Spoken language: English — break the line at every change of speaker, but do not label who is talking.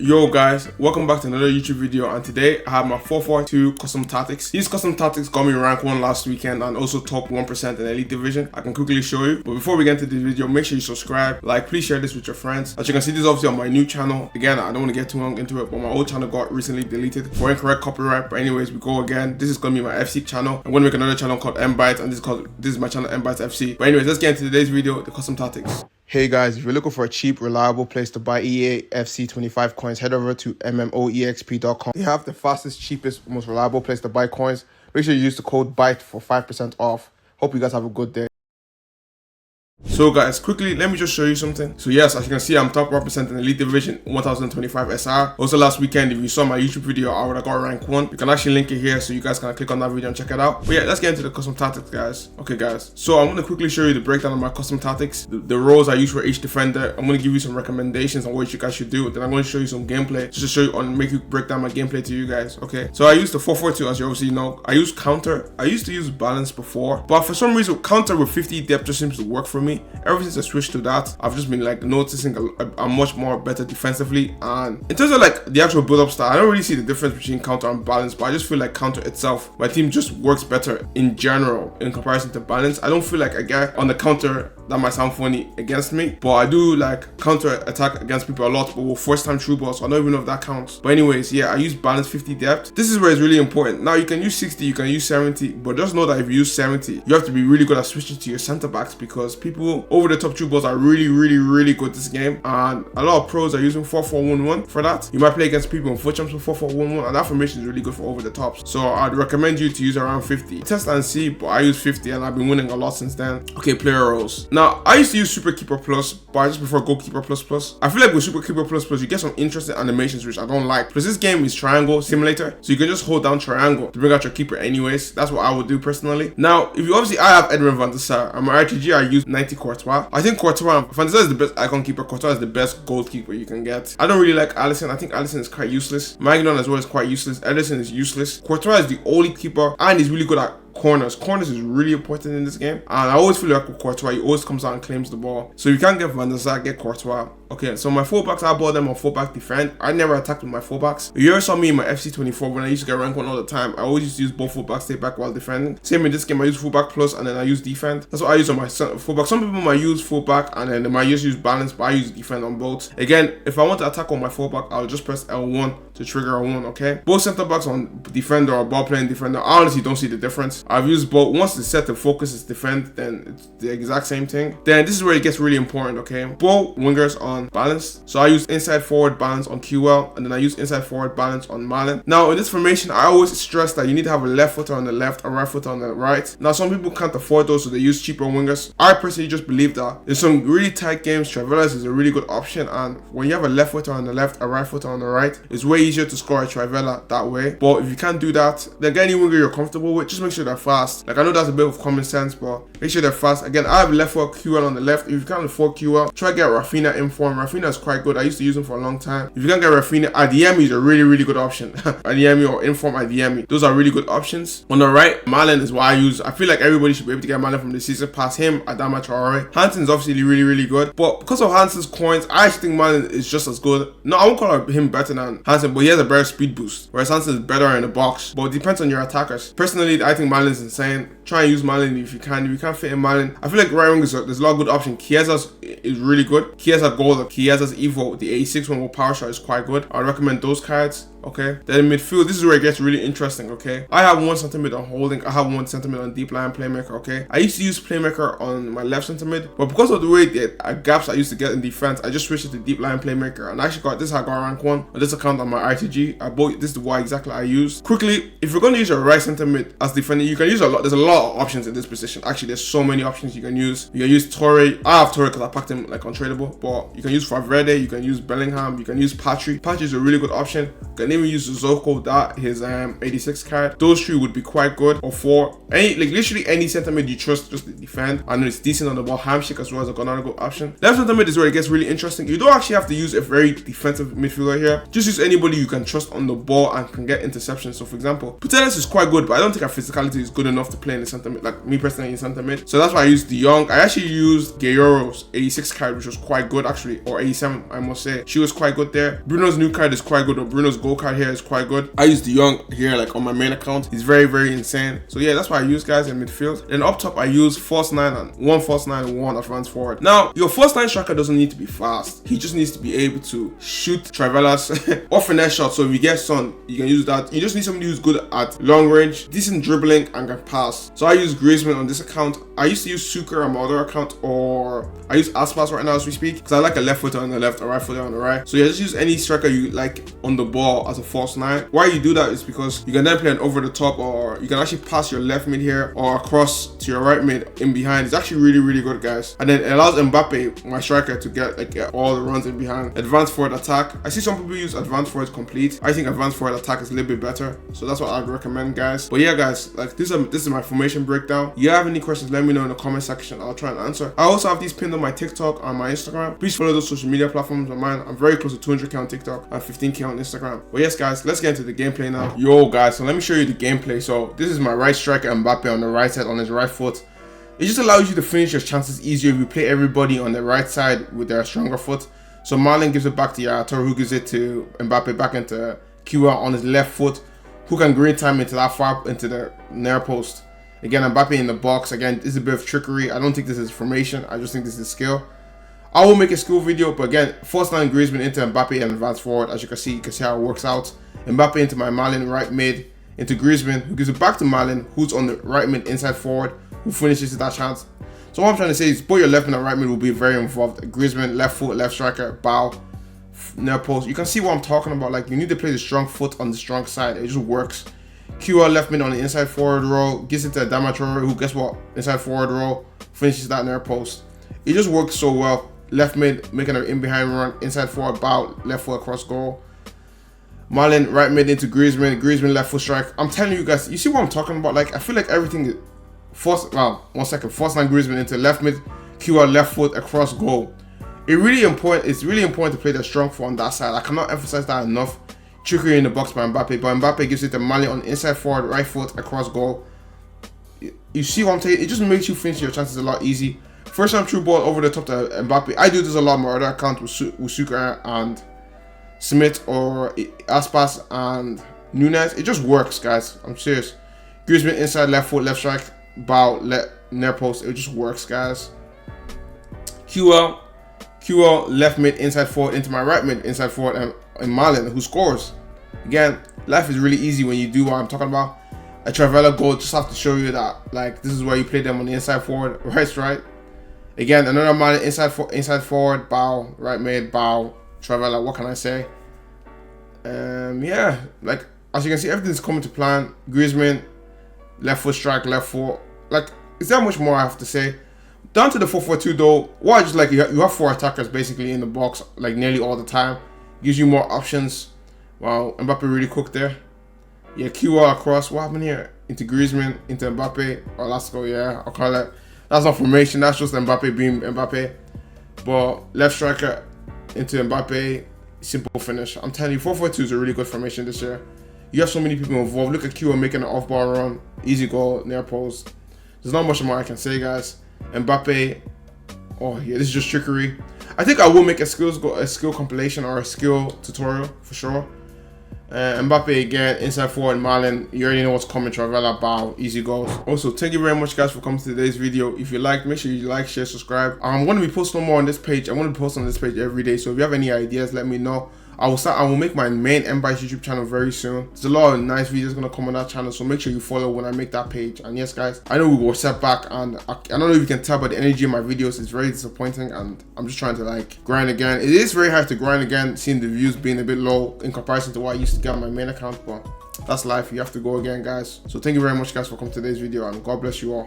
Yo guys, welcome back to another YouTube video, and today I have my 4-4-2 custom tactics. These custom tactics got me rank 1 last weekend and also top 1% in Elite Division. I can quickly show you, but before we get into this video, make sure you subscribe, like, please share this with your friends. As you can see, this is obviously on my new channel. Again, I don't want to get too long into it, but my old channel got recently deleted for incorrect copyright. But anyways, we go again. This is going to be my FC channel. I'm going to make another channel called MBYTES, and this is my channel MBYTES FC. But anyways, let's get into today's video, the custom tactics. Hey guys, if you're looking for a cheap, reliable place to buy EA FC 25 coins, head over to MMOEXP.com. They have the fastest, cheapest, most reliable place to buy coins. Make sure you use the code BYTE for 5% off. Hope you guys have a good day. So guys, quickly, let me just show you something. So yes, as you can see, I'm top 1% in Elite Division 1025 SR. Also last weekend, if you saw my YouTube video, I would have got rank 1. You can actually link it here so you guys can click on that video and check it out. But yeah, let's get into the custom tactics, guys. Okay guys, so I'm going to quickly show you the breakdown of my custom tactics, the roles I use for each defender. I'm going to give you some recommendations on what you guys should do. Then I'm going to show you some gameplay just to show you on make you break down my gameplay to you guys. Okay, so I use the 4-4-2, as you obviously know. I use counter. I used to use balance before, but for some reason counter with 50 depth just seems to work for me. Ever since I switched to that, I've just been like noticing I'm much more better defensively. And in terms of like the actual build-up style, I don't really see the difference between counter and balance, but I just feel like counter itself, my team just works better in general in comparison to balance. I don't feel like I get on the counter. That might sound funny against me, but I do like counter attack against people a lot, but with first time true balls, so I don't even know if that counts. But anyways, yeah, I use balance 50 depth. This is where it's really important. Now you can use 60, you can use 70, but just know that if you use 70, you have to be really good at switching to your center backs, because people over the top true balls are really good this game, and a lot of pros are using 4-4-1-1 for that. You might play against people in foot champs with 4-4-1-1, and that formation is really good for over the tops. So I'd recommend you to use around 50. Test and see, but I use 50 and I've been winning a lot since then. Okay, player roles. Now I used to use Super Keeper Plus, but I just prefer Goalkeeper Plus. I feel like with Super Keeper Plus you get some interesting animations which I don't like, because this game is triangle simulator, so you can just hold down triangle to bring out your keeper anyways. That's what I would do personally. Now if you obviously, I have Edwin van der Sar. On my RTG I use 90 Courtois. I think Courtois, Van der Sar is the best icon keeper. Courtois is the best goalkeeper you can get. I don't really like Alisson. I think Alisson is quite useless. Maignan as well is quite useless. Ederson is useless. Courtois is the only keeper, and he's really good at corners. Corners is really important in this game, and I always feel like with Courtois, he always comes out and claims the ball. So if you can't get Van der Sar, get Courtois. Okay, so my fullbacks, I bought them on fullback defend. I never attacked with my fullbacks. You ever saw me in my FC 24 when I used to get rank 1 all the time, I always used to use both fullbacks, stay back while defending. Same in this game, I use fullback plus and then I use defend. That's what I use on my fullback. Some people might use fullback and then they might just use balance, but I use defend on both. Again, if I want to attack on my fullback, I'll just press L1 to trigger L1, okay? Both center backs on defender or ball playing defender, I honestly don't see the difference. I've used both. Once the set of focus is defend, then it's the exact same thing. Then this is where it gets really important, okay? Both wingers on balance. So I use inside forward balance on QL, and then I use inside forward balance on Malin. Now in this formation, I always stress that you need to have a left footer on the left, a right footer on the right. Now some people can't afford those, so they use cheaper wingers. I personally just believe that in some really tight games, Trivelas is a really good option, and when you have a left footer on the left, a right footer on the right, it's way easier to score a Trivela that way. But if you can't do that, then get any winger you're comfortable with. Just make sure they're fast. Like I know that's a bit of common sense, but make sure they're fast. Again, I have left foot QL on the left. If you can't afford QL, try to get Rafinha in form. Rafinha is quite good. I used to use him for a long time. If you can't get Rafinha, Adeyemi is a really good option. Adeyemi or inform Adeyemi, those are really good options. On the right, Malin is what I use. I feel like everybody should be able to get Malin from the season. Past him, Adama Traore. Hansen is obviously really good, but because of Hansen's coins, I actually think Malin is just as good. No, I won't call him better than Hansen, but he has a better speed boost, whereas Hansen is better in the box. But it depends on your attackers. Personally, I think Malin is insane. Try and use Malin if you can. If you can't fit in Malin, I feel like right wing there's a lot of good options. Chiesa is really good. Chiesa Gold, Chiesa's Evo, the 86 one with power shot is quite good. I recommend those cards. Okay, then in midfield, this is where it gets really interesting. Okay, I have 1 centimeter on holding, I have 1 centimeter on deep line playmaker. Okay, I used to use playmaker on my left centimeter, but because of the way the gaps I used to get in defense, I just switched it to deep line playmaker, and I actually got this. I got rank 1 on this account on my RTG. I bought this is what exactly I used. Quickly, if you're going to use your right centimeter as defender, you can use a lot. There's a lot of options in this position. Actually, there's so many options you can use. You can use Torre. I have Torre because I packed him like untradeable, but you can use Valverde, you can use Bellingham, you can use Patry. Patry is a really good option. can even use Zoko, that his 86 card. Those 3 would be quite good. Or 4, any like literally any center mid you trust just to defend. I know it's decent on the ball. Handshake as well as a go option. Left center mid is where it gets really interesting. You don't actually have to use a very defensive midfielder here. Just use anybody you can trust on the ball and can get interceptions. So for example, Putellas is quite good, but I don't think our physicality is good enough to play in the center mid. Like me personally in center mid. So that's why I used De Jong. I actually used Guerrero's 86 card, which was quite good actually, or 87 I must say. She was quite good there. Bruno's new card is quite good, or Bruno's gold card here is quite good. I used De Jong here like on my main account. He's very insane. So yeah, that's why I use guys in midfield. Then up top I use false 9 and 1 false 9 and 1 advance forward. Now your false 9 striker doesn't need to be fast. He just needs to be able to shoot Trivelas or finesse shots. So if you get Son, you can use that. You just need somebody who's good at long range, decent dribbling, and can pass. So I use Griezmann on this account. I used to use Suker on my other account, or I use Aspas right now as we speak, because I like a left footer on the left, a right footer on the right. So yeah, just use any striker you like on the ball as a false 9. Why you do that is because you can then play an over the top, or you can actually pass your left mid here or across to your right mid in behind. It's actually really good, guys. And then it allows Mbappe, my striker, to get all the runs in behind. Advanced forward attack. I see some people use advanced forward complete. I think advanced forward attack is a little bit better, so that's what I'd recommend, guys. But yeah, guys, like this is my formation breakdown. If you have any questions, let me know in the comment section. I'll try and answer. I also have these pinned on my TikTok and my Instagram. Please follow those social media platforms of mine. I'm very close to 200k on TikTok and 15k on Instagram. But yes, guys, let's get into the gameplay now. Yo, guys, so let me show you the gameplay. So this is my right striker Mbappe on the right side on his right foot. It just allows you to finish your chances easier if you play everybody on the right side with their stronger foot. So Marlon gives it back to Yaya Toure, who gives it to Mbappe back into Kiwa on his left foot, who can green time into that far into the near post. Again, Mbappe in the box. Again, this is a bit of trickery. I don't think this is formation. I just think this is skill. I will make a skill video, but again, first line Griezmann into Mbappe and advance forward. As you can see how it works out. Mbappe into my Marlon right mid, into Griezmann, who gives it back to Marlon, who's on the right mid inside forward, who finishes that chance. So what I'm trying to say is both your left mid and right mid will be very involved. Griezmann, left foot, left striker, bow, near post. You can see what I'm talking about. Like, you need to play the strong foot on the strong side. It just works. QR left mid on the inside forward row, gives it to Damator, who guess what? Inside forward row, finishes that near post. It just works so well. Left mid making an in behind run, inside forward bow, left foot across goal. Marlon right mid into Griezmann, Griezmann left foot strike. I'm telling you guys, you see what I'm talking about? Like, I feel like everything is force line Griezmann into left mid, QR left foot across goal. It's really important to play the strong foot on that side. I cannot emphasize that enough. Trickery in the box by Mbappe, but Mbappe gives it to Marlon on inside forward, right foot across goal. You see what I'm saying? It just makes you finish your chances a lot easy. First time through ball over the top to Mbappe. I do this a lot on my other account with Suker and Smith or Aspas and Nunes. It just works, guys. I'm serious. Griezmann inside left foot, left strike, bow, near post. It just works, guys. QL left mid inside forward into my right mid inside forward and Marlon, who scores. Again, life is really easy when you do what I'm talking about. A Travella goal, just have to show you that, like, this is where you play them on the inside forward, right. Again, another Marlon inside forward, bow, right mid, bow, Travella. What can I say? Yeah, like, as you can see, everything's coming to plan. Griezmann, left foot strike, left foot. Like, is there much more I have to say? Down to the 4-4-2 though, what I just like, you have 4 attackers basically in the box, like nearly all the time. Gives you more options. Wow, Mbappe really cooked there. Yeah, QR across. What happened here? Into Griezmann, into Mbappe. Oh, let's go, yeah, I'll call it. That's not formation, that's just Mbappe being Mbappe. But left striker into Mbappe, simple finish. I'm telling you, 4-4-2 is a really good formation this year. You have so many people involved. Look at QR making an off-ball run. Easy goal, near post. There's not much more I can say, guys. Mbappe, oh yeah, this is just trickery. I think I will make a skill compilation or a skill tutorial for sure. Mbappe again, inside forward Marlon. You already know what's coming. Travella, bow, easy goals. Also, thank you very much, guys, for coming to today's video. If you like, make sure you like, share, subscribe. I'm going to be posting more on this page. I'm going to post on this page every day. So if you have any ideas, let me know. I will make my main MBYTES YouTube channel very soon. There's a lot of nice videos gonna come on that channel, so make sure you follow when I make that page. And yes, guys, I know we were set back, and I don't know if you can tell, but the energy in my videos is very disappointing, and I'm just trying to like grind again. It is very hard to grind again, seeing the views being a bit low in comparison to what I used to get on my main account, but that's life. You have to go again, guys. So thank you very much, guys, for coming to today's video, and God bless you all.